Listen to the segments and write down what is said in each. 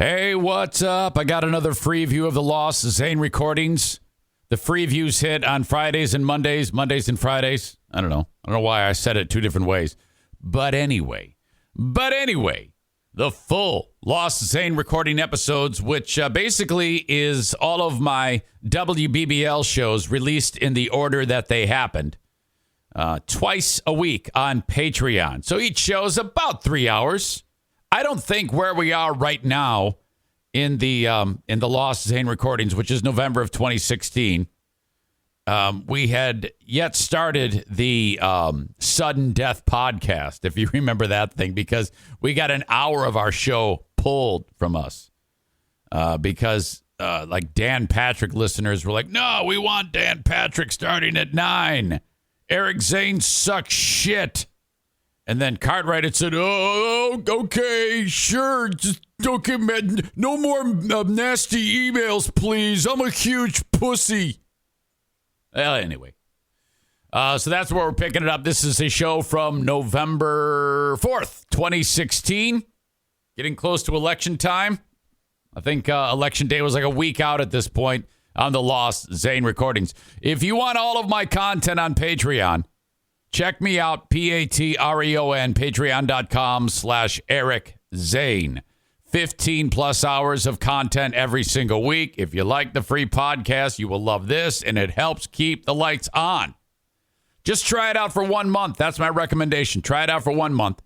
Hey, what's up? I got another free view of the Lost Zane recordings. The free views hit on Fridays and Mondays and Fridays. I don't know why I said it two different ways. But anyway, the full Lost Zane recording episodes, which basically is all of my WBBL shows released in the order that they happened, twice a week on Patreon. So each show is about 3 hours. I don't think where we are right now in the Lost Zane recordings, which is November of 2016, we had yet started the Sudden Death podcast, if you remember that thing, because we got an hour of our show pulled from us because like Dan Patrick listeners were like, no, we want Dan Patrick starting at 9. Eric Zane sucks shit. And then Cartwright had said, oh, okay, sure. Just okay, man. No more nasty emails, please. I'm a huge pussy. Well, anyway. So that's where we're picking it up. This is a show from November 4th, 2016. Getting close to election time. I think election day was like a week out at this point on the Lost Zane recordings. If you want all of my content on Patreon, check me out, Patreon, patreon.com/Eric Zane. 15 plus hours of content every single week. If you like the free podcast, you will love this, and it helps keep the lights on. Just try it out for 1 month. That's my recommendation. Try it out for 1 month.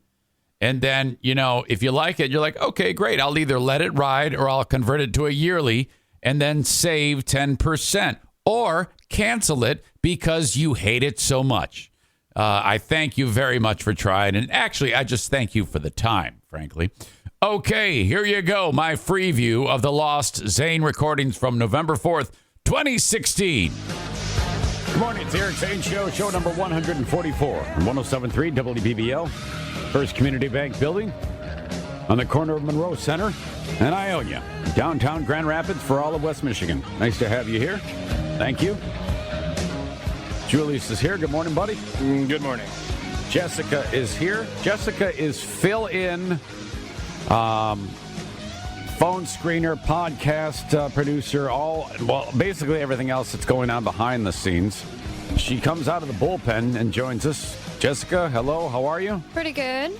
And then, if you like it, you're like, okay, great. I'll either let it ride or I'll convert it to a yearly and then save 10% or cancel it because you hate it so much. I thank you very much for trying. And actually, I just thank you for the time, frankly. Okay, here you go. My free view of the Lost Zane recordings from November 4th, 2016. Good morning. It's Eric Zane Show, show number 144 on 107.3 WBBL, First Community Bank Building on the corner of Monroe Center and Ionia, downtown Grand Rapids for all of West Michigan. Nice to have you here. Thank you. Julius is here. Good morning, buddy. Good morning. Jessica is here. Jessica is fill-in phone screener, podcast producer, basically everything else that's going on behind the scenes. She comes out of the bullpen and joins us. Jessica, hello. How are you? Pretty good.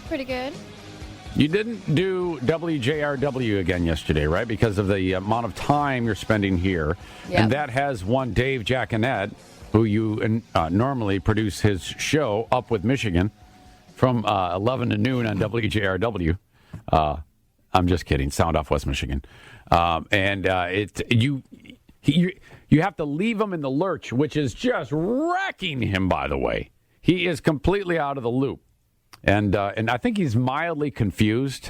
You didn't do WJRW again yesterday, right? Because of the amount of time you're spending here. Yep. And that has one Dave Jackinet, who you normally produce his show Up with Michigan from 11 to noon on WJRW. I'm just kidding. Sound Off West Michigan. You have to leave him in the lurch, which is just wrecking him, by the way. He is completely out of the loop. And I think he's mildly confused.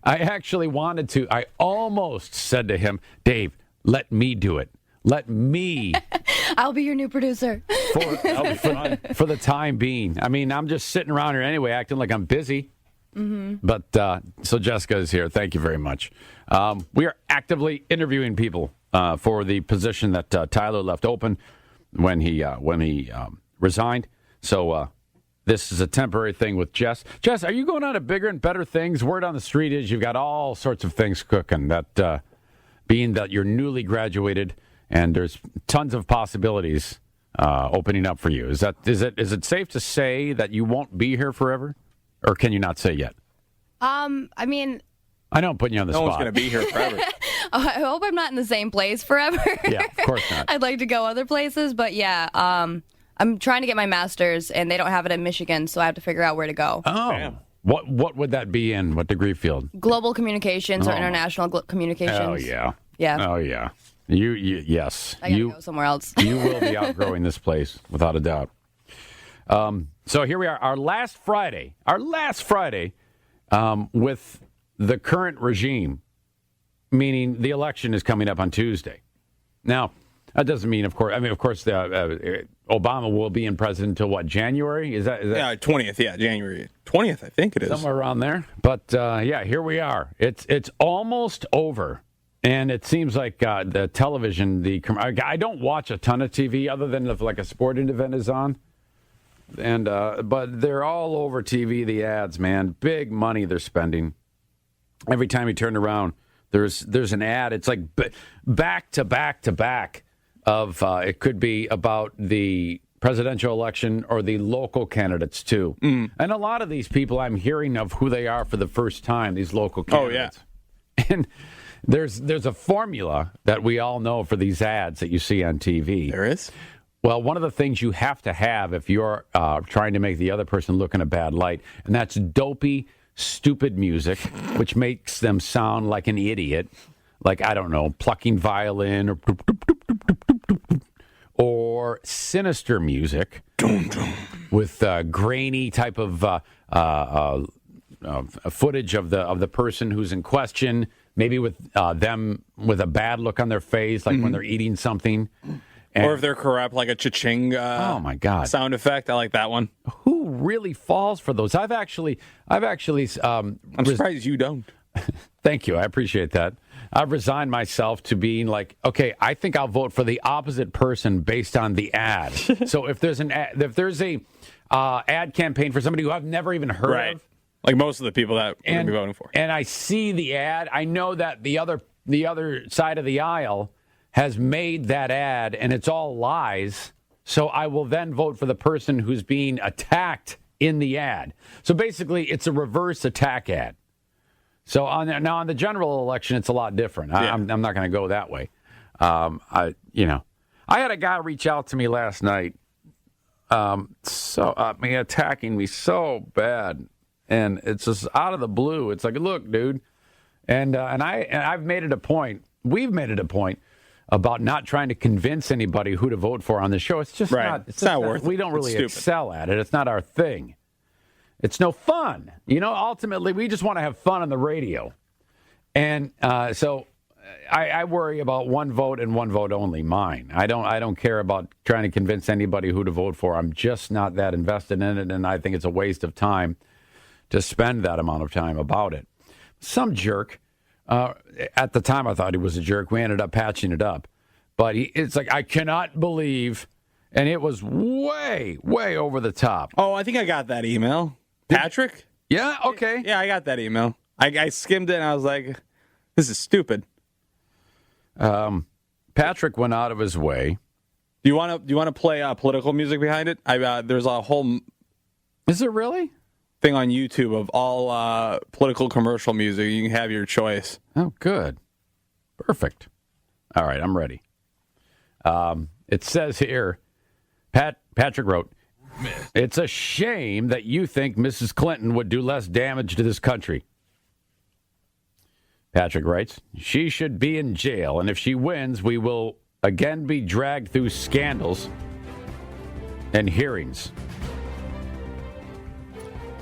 I almost said to him, Dave, let me do it. Let me. I'll be your new producer. For the time being. I mean, I'm just sitting around here anyway, acting like I'm busy. Mm-hmm. But so Jessica is here. Thank you very much. We are actively interviewing people for the position that Tyler left open when he resigned. So this is a temporary thing with Jess. Jess, are you going on to bigger and better things? Word on the street is you've got all sorts of things cooking. That being that you're newly graduated. And there's tons of possibilities opening up for you. Is it safe to say that you won't be here forever, or can you not say yet? I mean, I know I'm putting you on the spot. No one's going to be here forever. I hope I'm not in the same place forever. Yeah, of course not. I'd like to go other places, but yeah, I'm trying to get my master's, and they don't have it in Michigan, so I have to figure out where to go. Oh, damn. What would that be in? What degree field? Global communications or international communications. Oh yeah. Yeah. Oh yeah. Yes. I gotta go somewhere else. You will be outgrowing this place, without a doubt. So here we are, our last Friday, with the current regime, meaning the election is coming up on Tuesday. Now, that doesn't mean, of course, Obama will be in president until what, January? Is that? Yeah, 20th, January 20th, I think it is. Somewhere around there. But, here we are. It's almost over. And it seems like the television, I don't watch a ton of TV other than if like a sporting event is on. And but they're all over TV, the ads, man. Big money they're spending. every time you turn around, there's an ad. It's like back to back to back of it could be about the presidential election or the local candidates too. And a lot of these people, I'm hearing of who they are for the first time. These local candidates. Oh yeah. And there's a formula that we all know for these ads that you see on TV. There is. Well, one of the things you have to have if you're trying to make the other person look in a bad light, and that's dopey, stupid music, which makes them sound like an idiot, like, I don't know, plucking violin or sinister music with grainy type of footage of the person who's in question, maybe with them with a bad look on their face, like when they're eating something. Or if they're corrupt, like a cha-ching oh my God. sound effect. I like that one. Who really falls for those? I'm surprised you don't. Thank you. I appreciate that. I've resigned myself to being like, okay, I think I'll vote for the opposite person based on the ad. So if there's a ad campaign for somebody who I've never even heard of, like most of the people that we're going to be voting for, and I see the ad, I know that the other side of the aisle has made that ad, and it's all lies. So I will then vote for the person who's being attacked in the ad. So basically, it's a reverse attack ad. So on the general election, it's a lot different. Yeah. I'm not going to go that way. I had a guy reach out to me last night, attacking me so bad, and it's just out of the blue. It's like, look, dude, and I've made it a point. We've made it a point about not trying to convince anybody who to vote for on the show. It's just not. It's not worth it. We don't really excel at it. It's not our thing. It's no fun. Ultimately, we just want to have fun on the radio. And so I worry about one vote and one vote only, mine. I don't care about trying to convince anybody who to vote for. I'm just not that invested in it, and I think it's a waste of time to spend that amount of time about it. Some jerk, at the time I thought he was a jerk. We ended up patching it up. But it's like, I cannot believe, and it was way, way over the top. Oh, I think I got that email. Patrick? Yeah, okay. Yeah, I got that email. I skimmed it and I was like, this is stupid. Patrick went out of his way. Do you want to play political music behind it? There's a whole Is it really? thing on YouTube of all political commercial music. You can have your choice. Oh, good. Perfect. All right, I'm ready. It says here, Patrick wrote, "It's a shame that you think Mrs. Clinton would do less damage to this country." Patrick writes, "She should be in jail, and if she wins, we will again be dragged through scandals and hearings."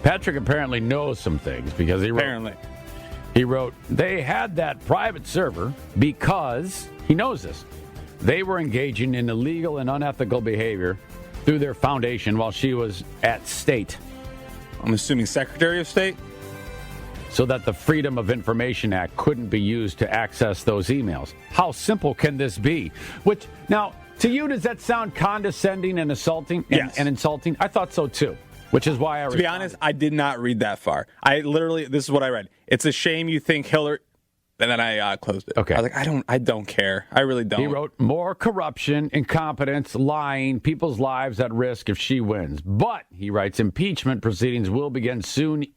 Patrick apparently knows some things because he wrote, "They had that private server because," he knows this, "they were engaging in illegal and unethical behavior through their foundation while she was at state." I'm assuming Secretary of State? "So that the Freedom of Information Act couldn't be used to access those emails. How simple can this be?" Which, now, to you, does that sound condescending and assaulting and insulting? I thought so, too, which is why I To be honest, I did not read that far. This is what I read. "It's a shame you think Hillary..." And then I closed it. Okay. I was like, I don't care. I really don't. He wrote, "More corruption, incompetence, lying, people's lives at risk if she wins." But, he writes, "Impeachment proceedings will begin soon,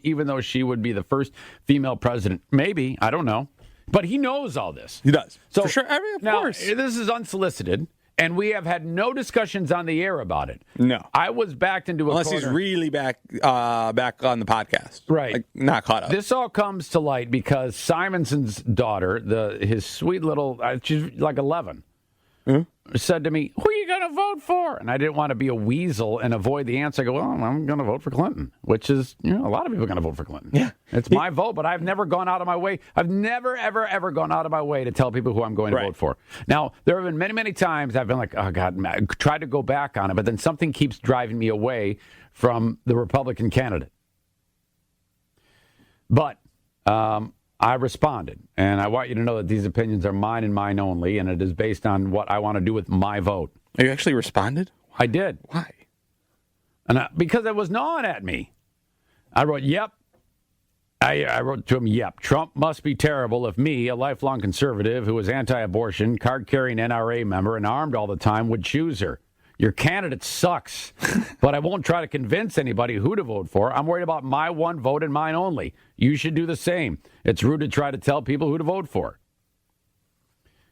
even though she would be the first female president." Maybe. I don't know. But he knows all this. He does. So, for sure. Of course. This is unsolicited, and we have had no discussions on the air about it. No. I was backed into a Unless corner. he's really back on the podcast. Right. Like, not caught up. This all comes to light because Simonson's daughter, his sweet little, she's like 11, said to me, "Who are you going to vote for?" And I didn't want to be a weasel and avoid the answer. I go, "Well, I'm going to vote for Clinton," which is, a lot of people are going to vote for Clinton. Yeah. It's my vote, but I've never gone out of my way. I've never, ever, ever gone out of my way to tell people who I'm going to vote for. Now, there have been many, many times I've been like, oh, God, I tried to go back on it, but then something keeps driving me away from the Republican candidate. But I responded, and I want you to know that these opinions are mine and mine only, and it is based on what I want to do with my vote. You actually responded? I did. Why? And because it was gnawing at me. I wrote, "Yep, I wrote to him, yep, Trump must be terrible if me, a lifelong conservative who is anti-abortion, card-carrying NRA member, and armed all the time, would choose her. Your candidate sucks, but I won't try to convince anybody who to vote for. I'm worried about my one vote and mine only. You should do the same. It's rude to try to tell people who to vote for.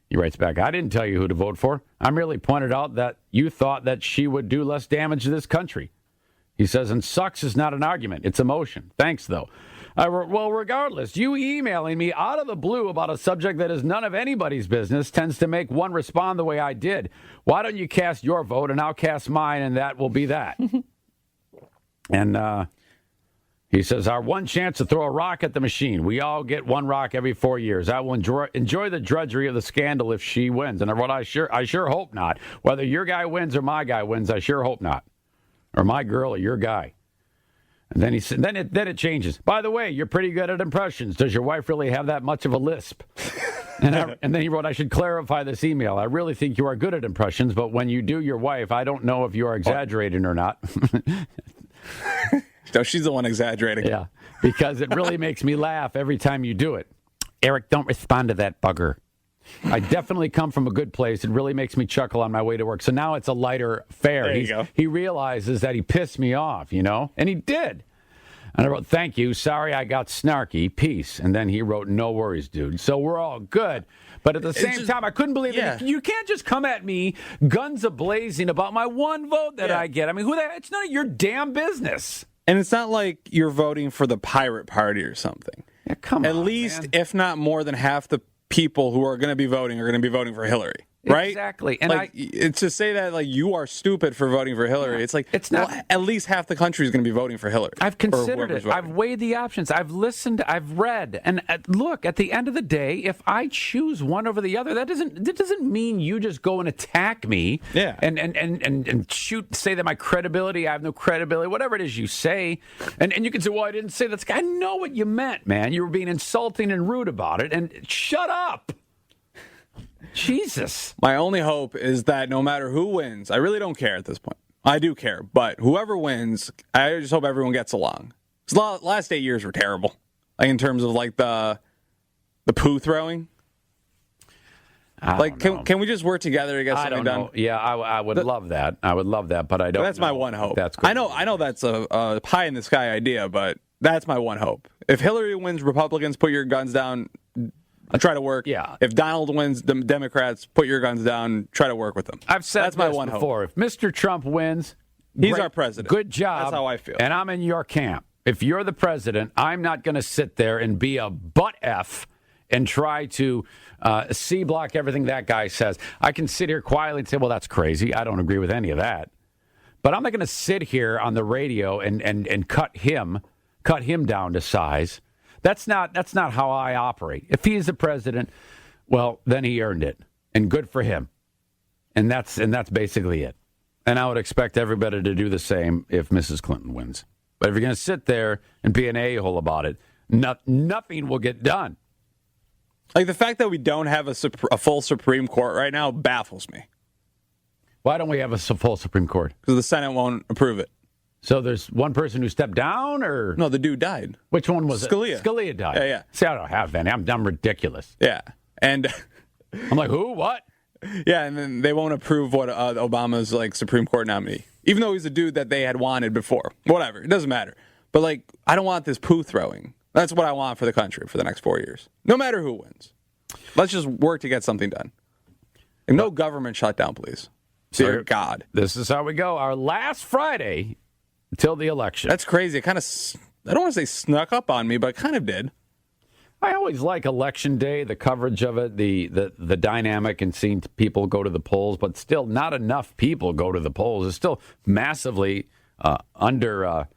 He writes back, I didn't tell you who to vote for. I merely pointed out that you thought that she would do less damage to this country. He says, and sucks is not an argument. It's emotion. Thanks, though. I wrote, well, regardless, you emailing me out of the blue about a subject that is none of anybody's business tends to make one respond the way I did. Why don't you cast your vote and I'll cast mine, and that will be that. And he says, our one chance to throw a rock at the machine. We all get one rock every 4 years. I will enjoy the drudgery of the scandal if she wins. And I wrote, I sure hope not. Whether your guy wins or my guy wins, I sure hope not. Or my girl or your guy. And then he said, then it changes. By the way, you're pretty good at impressions. Does your wife really have that much of a lisp? And then he wrote, I should clarify this email. I really think you are good at impressions, but when you do your wife, I don't know if you are exaggerating or not. No, she's the one exaggerating. Yeah, because it really makes me laugh every time you do it. Eric, don't respond to that bugger. I definitely come from a good place. It really makes me chuckle on my way to work. So now it's a lighter fare. There you go. He realizes that he pissed me off, and he did. And I wrote, thank you. Sorry I got snarky. Peace. And then he wrote, no worries, dude. So we're all good. But at the same time, I couldn't believe that you can't just come at me guns a-blazing about my one vote that I get. I mean, it's none of your damn business. And it's not like you're voting for the pirate party or something. Yeah, come on, at least, man. If not more than half the people who are going to be voting for Hillary, right? Exactly. And it's to say that you are stupid for voting for Hillary. It's it's not. Well, at least half the country is going to be voting for Hillary. I've considered it. I've weighed the options. I've listened. I've read. And look, at the end of the day, if I choose one over the other, that doesn't mean you just go and attack me. Yeah. And say that my credibility, I have no credibility, whatever it is you say. And you can say, well, I didn't say that. I know what you meant, man. You were being insulting and rude about it. And shut up. Jesus. My only hope is that no matter who wins, I really don't care at this point. I do care, but whoever wins, I just hope everyone gets along. The last 8 years were terrible, in terms of the poo throwing. Can we just work together to get something done? Yeah, I would love that. I would love that, but I don't. That's my one hope. That's good. I know that's a pie in the sky idea, but that's my one hope. If Hillary wins, Republicans, put your guns down. Try to work. Yeah. If Donald wins, the Democrats, put your guns down. Try to work with them. I've said that's my one before. hope. If Mr. Trump wins, he's our president. Good job. That's how I feel. And I'm in your camp. If you're the president, I'm not going to sit there and be a butt F and try to C-block everything that guy says. I can sit here quietly and say, well, that's crazy. I don't agree with any of that. But I'm not going to sit here on the radio and cut him down to size. That's not how I operate. If he is the president, well, then he earned it, and good for him. And that's basically it. And I would expect everybody to do the same if Mrs. Clinton wins. But if you're going to sit there and be an a-hole about it, nothing will get done. The fact that we don't have a full Supreme Court right now baffles me. Why don't we have a full Supreme Court? Because the Senate won't approve it. So there's one person who stepped down, or no? The dude died. Which one was Scalia. it? Scalia died. Yeah. See, I don't have any. I'm ridiculous. Yeah, and I'm like, who? What? Yeah, and then they won't approve what Obama's Supreme Court nominee, even though he's a dude that they had wanted before. Whatever, it doesn't matter. But I don't want this poo throwing. That's what I want for the country for the next 4 years. No matter who wins, let's just work to get something done. And no government shutdown, please. Dear God. This is how we go. Our last Friday until the election. That's crazy. It kind of, I don't want to say snuck up on me, but it kind of did. I always like Election Day, the coverage of it, the dynamic and seeing people go to the polls, but still not enough people go to the polls. It's still massively underattended,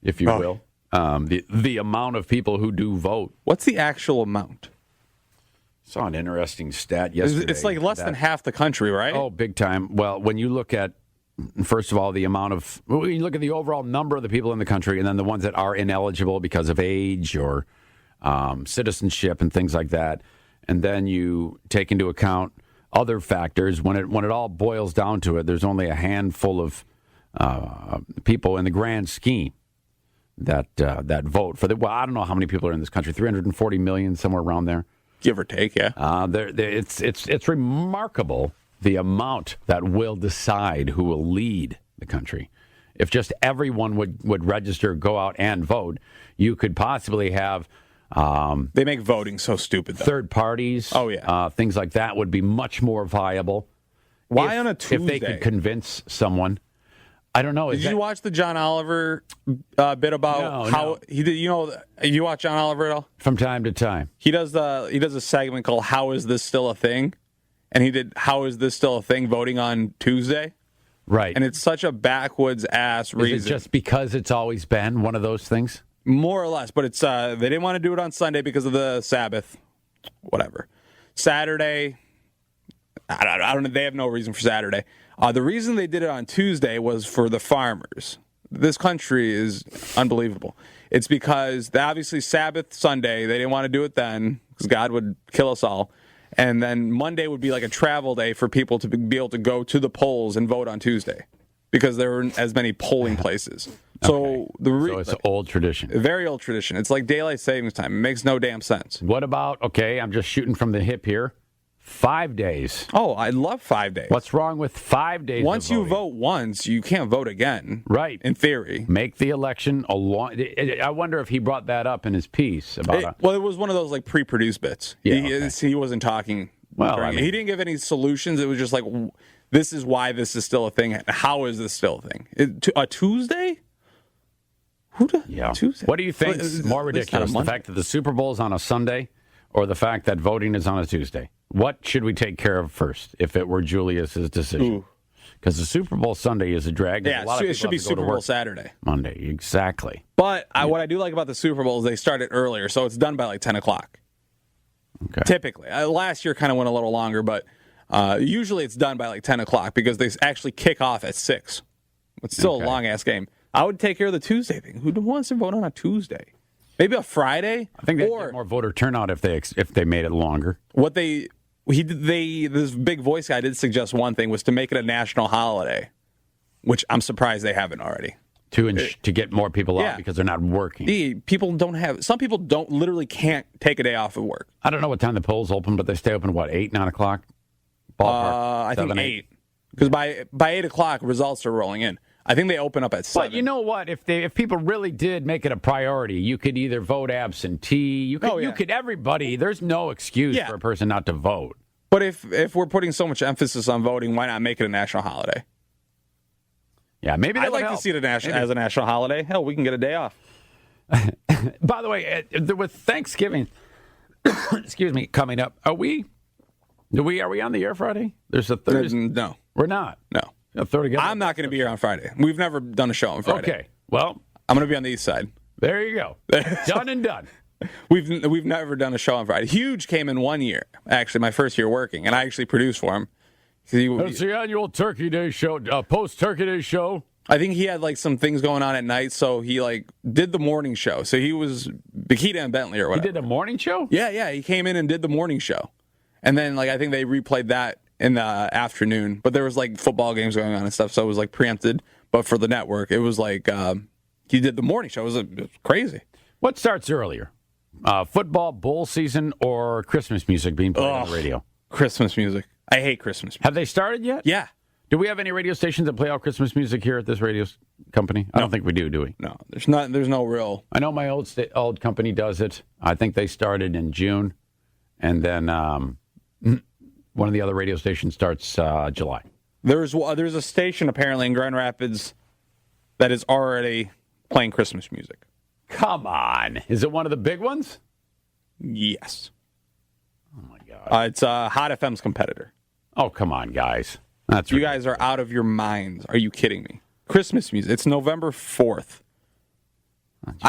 if you will, the amount of people who do vote. What's the actual amount? Saw an interesting stat yesterday. It's less than half the country, right? Oh, big time. Well, when you look at, first of all, the amount of, when you look at the overall number of the people in the country, and then the ones that are ineligible because of age or citizenship and things like that, and then you take into account other factors. When it all boils down to it, there's only a handful of people in the grand scheme that vote for the. Well, I don't know how many people are in this country. 340 million, somewhere around there. Give or take, yeah. It's remarkable the amount that will decide who will lead the country. If just everyone would register, go out and vote, you could possibly have. They make voting so stupid, though. Third parties. Oh, yeah. Things like that would be much more viable. Why on a Tuesday? If they could convince someone. I don't know. Did you watch the John Oliver bit about how he did? You watch John Oliver at all? From time to time. He does a segment called "How Is This Still a Thing?" And he did "How Is This Still a Thing?" voting on Tuesday. Right. And it's such a backwoods ass reason. Is it just because it's always been one of those things? More or less, but it's they didn't want to do it on Sunday because of the Sabbath. Whatever. Saturday. I don't know. They have no reason for Saturday. The reason they did it on Tuesday was for the farmers. This country is unbelievable. It's because obviously Sabbath, Sunday, they didn't want to do it then because God would kill us all. And then Monday would be like a travel day for people to be able to go to the polls and vote on Tuesday because there weren't as many polling places. So so it's an old tradition. A very old tradition. It's like daylight savings time. It makes no damn sense. What about, I'm just shooting from the hip here, 5 days? Oh, I love 5 days. What's wrong with 5 days? Once you vote once, you can't vote again. Right. In theory. Make the election a long... I wonder if he brought that up in his piece about... Well, it was one of those like pre-produced bits. Yeah, he wasn't talking. Well, he didn't give any solutions. It was just like, this is why this is still a thing. How is this still a thing? A Tuesday? Tuesday? What do you think is more ridiculous? The fact that the Super Bowl is on a Sunday or the fact that voting is on a Tuesday? What should we take care of first if it were Julius's decision? Because the Super Bowl Sunday is a drag. Yeah, it should be Super Bowl Saturday. Monday, exactly. But what I do like about the Super Bowl is they start it earlier, so it's done by like 10 o'clock. Okay. Typically. Last year kind of went a little longer, but usually it's done by like 10 o'clock because they actually kick off at 6. It's still a long-ass game. I would take care of the Tuesday thing. Who wants to vote on a Tuesday? Maybe a Friday? I think they'd get more voter turnout if they made it longer. This big voice guy did suggest one thing was to make it a national holiday, which I'm surprised they haven't already. To get more people out because they're not working. Some people literally can't take a day off of work. I don't know what time the polls open, but they stay open, 8, 9 o'clock? Ballpark? I think 8. Because by 8 o'clock, results are rolling in. I think they open up at 7. But you know what? If people really did make it a priority, you could either vote absentee. You could everybody. There's no excuse for a person not to vote. But if we're putting so much emphasis on voting, why not make it a national holiday? Yeah, maybe that I'd like to see it as a national holiday. Hell, we can get a day off. By the way, with Thanksgiving, excuse me, coming up, are we on the air Friday? There's a Thursday. No, we're not. No. I'm not going to be here on Friday. We've never done a show on Friday. Okay. Well, I'm going to be on the east side. There you go. Done and done. We've never done a show on Friday. Huge came in one year, actually, my first year working, and I actually produced for him. It's the annual Turkey Day show, post-Turkey Day show. I think he had like some things going on at night, so he like did the morning show. So he was Bikita and Bentley or whatever. He did the morning show? Yeah. He came in and did the morning show. And then I think they replayed that in the afternoon. But there was like football games going on and stuff, so it was like preempted. But for the network, it was like he did the morning show. It was crazy. What starts earlier? Football, bowl season, or Christmas music being played on the radio? Christmas music. I hate Christmas music. Have they started yet? Yeah. Do we have any radio stations that play out Christmas music here at this radio company? I don't think we do we? No, there's no real. I know my old company does it. I think they started in June, and then one of the other radio stations starts July. There's a station apparently in Grand Rapids that is already playing Christmas music. Come on. Is it one of the big ones? Yes. Oh, my God. It's Hot FM's competitor. Oh, come on, guys. That's you guys are out of your minds. Are you kidding me? Christmas music. It's November 4th.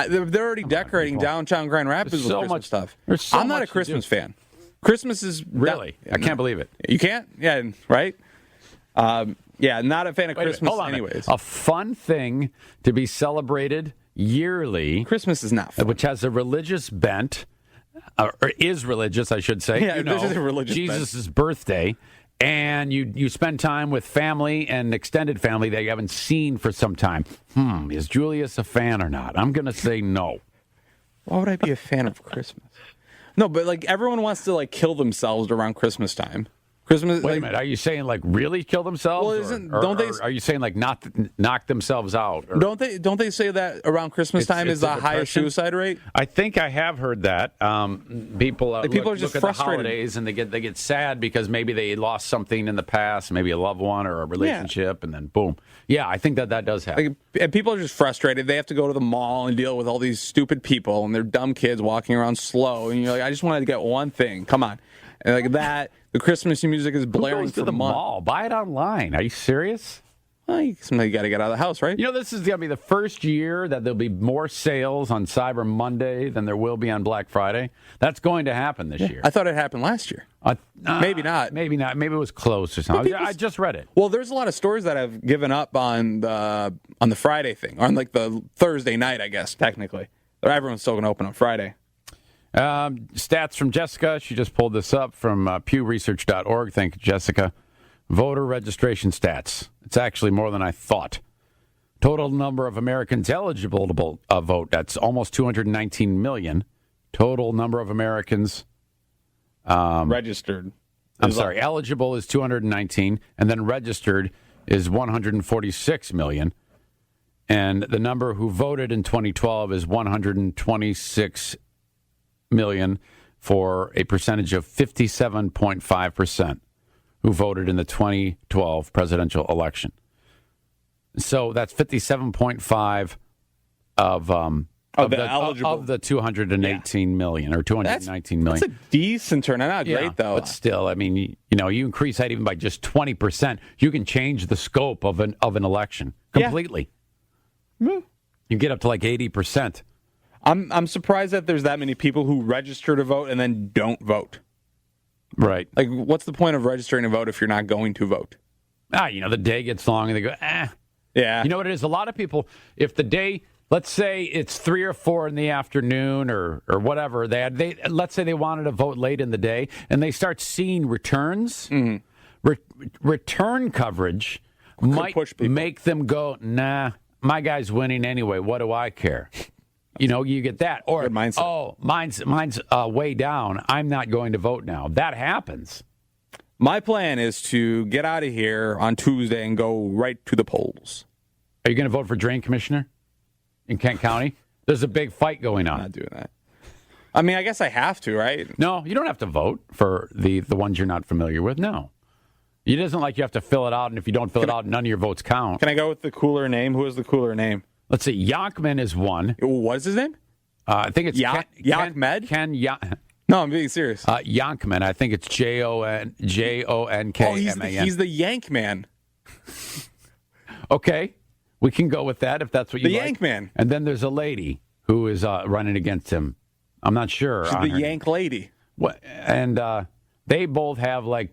They're already decorating downtown Grand Rapids with Christmas stuff. I'm not a Christmas fan. Christmas is... Really? I can't believe it. You can't? Yeah, right? Not a fan of Christmas anyways. A fun thing to be celebrated yearly. Christmas is not fun. Which has a religious bent, or is religious, I should say. Yeah, this is a religious Jesus' birthday. and you spend time with family and extended family that you haven't seen for some time. Is Julius a fan or not? I'm going to say no. Why would I be a fan of Christmas? No, but like everyone wants to like kill themselves around Christmas time. Christmas. Wait like, a minute. Are you saying like really kill themselves? Well, don't they? Are you saying like not knock themselves out? Or, Don't they say that around Christmas time is the highest suicide rate? I think I have heard that. People are just look at frustrated. the holidays and they get sad because maybe they lost something in the past, maybe a loved one or a relationship, and then boom. Yeah, I think that does happen. And people are just frustrated. They have to go to the mall and deal with all these stupid people and their dumb kids walking around slow. And you're like, I just wanted to get one thing. Come on. And like that, the Christmas music is blaring Who goes to for the months. mall? Buy it online. Are you serious? Well, somebody got to get out of the house, right? You know, this is going to be the first year that there'll be more sales on Cyber Monday than there will be on Black Friday. That's going to happen this year. I thought it happened last year. Maybe not. Maybe not. Maybe it was close or something. I just read it. Well, there's a lot of stores that have given up on the Friday thing, on like the Thursday night, I guess, technically. But everyone's still going to open on Friday. Stats from Jessica. She just pulled this up from pewresearch.org. Thank you, Jessica. Voter registration stats. It's actually more than I thought. Total number of Americans eligible to vote. That's almost 219 million. Total number of Americans Registered. eligible is 219, and then registered is 146 million. And the number who voted in 2012 is 126 million, for a percentage of 57.5% who voted in the 2012 presidential election. So that's 57.5 of the 218 million or 219 million. That's a decent turnout. Not great though. But still, I mean, you increase that even by just 20%, you can change the scope of an election completely. Yeah. You get up to like 80%. I'm surprised that there's that many people who register to vote and then don't vote. Right. Like, what's the point of registering to vote if you're not going to vote? The day gets long and they go, Yeah. You know what it is? A lot of people, if the day, let's say it's 3 or 4 in the afternoon or whatever, let's say they wanted to vote late in the day and they start seeing returns, return coverage might make them go, nah, my guy's winning anyway. What do I care? You get that. Or, good mindset. Oh, mine's way down. I'm not going to vote now. That happens. My plan is to get out of here on Tuesday and go right to the polls. Are you going to vote for drain commissioner in Kent County? There's a big fight going on. I'm not doing that. I mean, I guess I have to, right? No, you don't have to vote for the ones you're not familiar with. No. It isn't like you have to fill it out, and if you don't fill it out, none of your votes count. Can I go with the cooler name? Who is the cooler name? Let's see. Yonkman is one. What is his name? I think it's Yonkmed? Ken No, I'm being serious. Yonkman. I think it's Jonkman. Oh, he's the Yank Man. Okay. We can go with that if that's what you like. The Yank Man. And then there's a lady who is running against him. I'm not sure. She's the Yank lady. And they both have one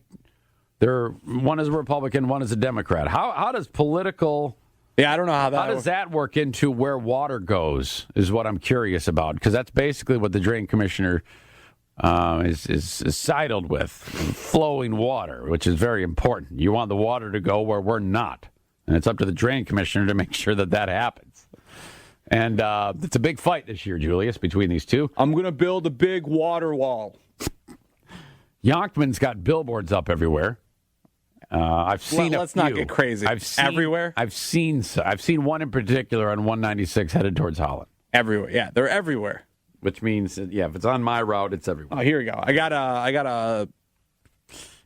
is a Republican, one is a Democrat. How does political... Yeah, I don't know how that... How does that work into where water goes is what I'm curious about, because that's basically what the drain commissioner is sidled with, flowing water, which is very important. You want the water to go where we're not, and it's up to the drain commissioner to make sure that happens. And it's a big fight this year, Julius, between these two. I'm going to build a big water wall. Yonkman's got billboards up everywhere. I've seen let's not get crazy. Everywhere? I've seen one in particular on 196 headed towards Holland. Everywhere. Yeah, they're everywhere. Which means, if it's on my route, it's everywhere. Oh, here we go. I got a...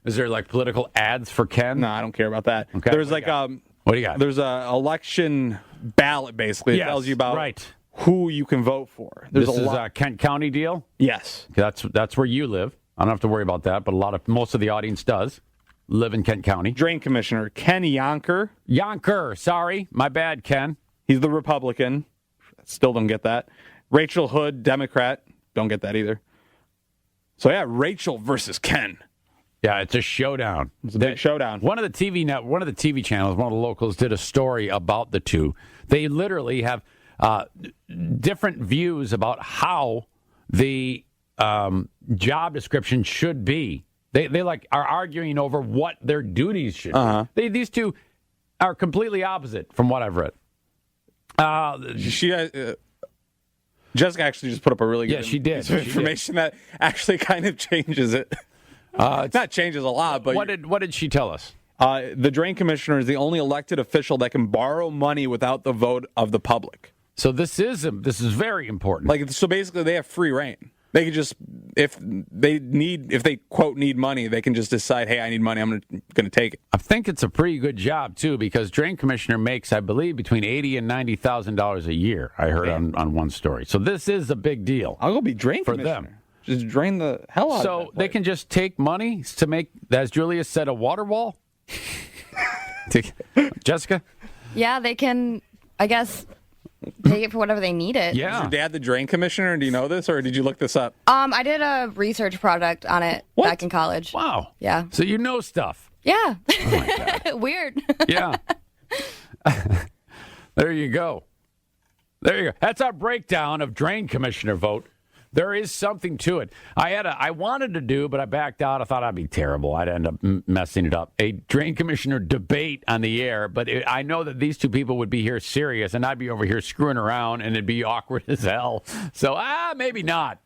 Is there like political ads for Ken? No, I don't care about that. Okay. There's what do you got? There's a election ballot, basically. It tells you about who you can vote for. This is a Kent County deal? Yes. That's where you live. I don't have to worry about that, but most of the audience does live in Kent County. Drain Commissioner Ken Yonker. Yonker, sorry. My bad, Ken. He's the Republican. Still don't get that. Rachel Hood, Democrat. Don't get that either. So, yeah, Rachel versus Ken. Yeah, it's a showdown. It's a big showdown. One of the TV channels, one of the locals, did a story about the two. They literally have different views about how the job description should be They like are arguing over what their duties should be. These two are completely opposite from what I've read. Jessica actually just put up a really good she did. piece of information that actually kind of changes it. Not changes a lot, but what did she tell us? The drain commissioner is the only elected official that can borrow money without the vote of the public. So this is very important. Like, so basically, they have free reign. They can just, if they quote need money, they can just decide, hey, I need money, I'm going to take it. I think it's a pretty good job too, because drain commissioner makes, I believe, between $80,000 and $90,000 a year. I heard on one story. So this is a big deal. I'll go be drain for commissioner. Them. Just drain the hell out of it. So they can just take money to make, as Julius said, a water wall. Jessica? Yeah, they can, I guess, take it for whatever they need it. Yeah. Is your dad the drain commissioner? Do you know this, or did you look this up? I did a research project on it back in college. Wow. Yeah. So you know stuff. Yeah. Oh, my God. Weird. Yeah. There you go. That's our breakdown of drain commissioner vote. There is something to it. I wanted to do, but I backed out. I thought I'd be terrible. I'd end up messing it up. A drain commissioner debate on the air, but I know that these two people would be here serious, and I'd be over here screwing around, and it'd be awkward as hell. So, maybe not.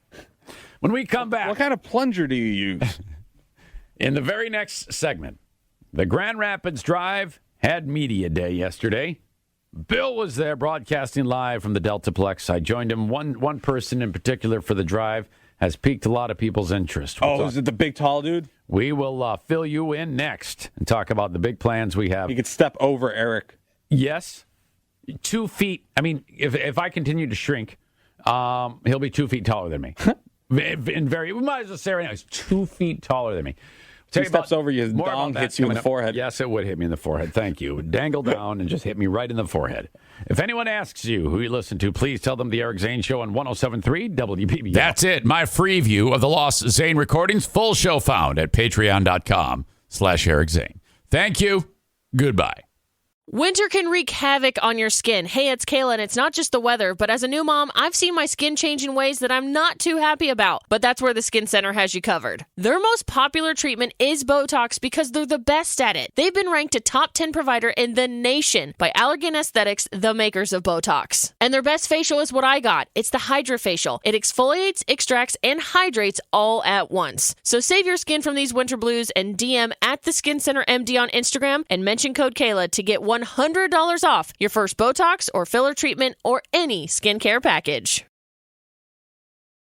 When we come back. What kind of plunger do you use? In the very next segment, the Grand Rapids Drive had media day yesterday. Bill was there broadcasting live from the DeltaPlex. I joined him. One person in particular for the drive has piqued a lot of people's interest. Is it the big tall dude? We will fill you in next and talk about the big plans we have. He could step over Eric. Yes. 2 feet. I mean, if I continue to shrink, he'll be 2 feet taller than me. We might as well say right now, he's 2 feet taller than me. He steps over you, his dong hits you in the forehead. Yes, it would hit me in the forehead. Thank you. Dangle down and just hit me right in the forehead. If anyone asks you who you listen to, please tell them the Eric Zane Show on 107.3 WBBM. That's it. My free view of the Lost Zane recordings. Full show found at patreon.com/Eric Zane. Thank you. Goodbye. Winter can wreak havoc on your skin. Hey, it's Kayla, and it's not just the weather, but as a new mom, I've seen my skin change in ways that I'm not too happy about. But that's where the Skin Center has you covered. Their most popular treatment is Botox because they're the best at it. They've been ranked a top 10 provider in the nation by Allergan Aesthetics, the makers of Botox. And their best facial is what I got. It's the HydraFacial. It exfoliates, extracts, and hydrates all at once. So save your skin from these winter blues and DM at the Skin Center MD on Instagram and mention code Kayla to get $100 off your first Botox or filler treatment or any skincare package.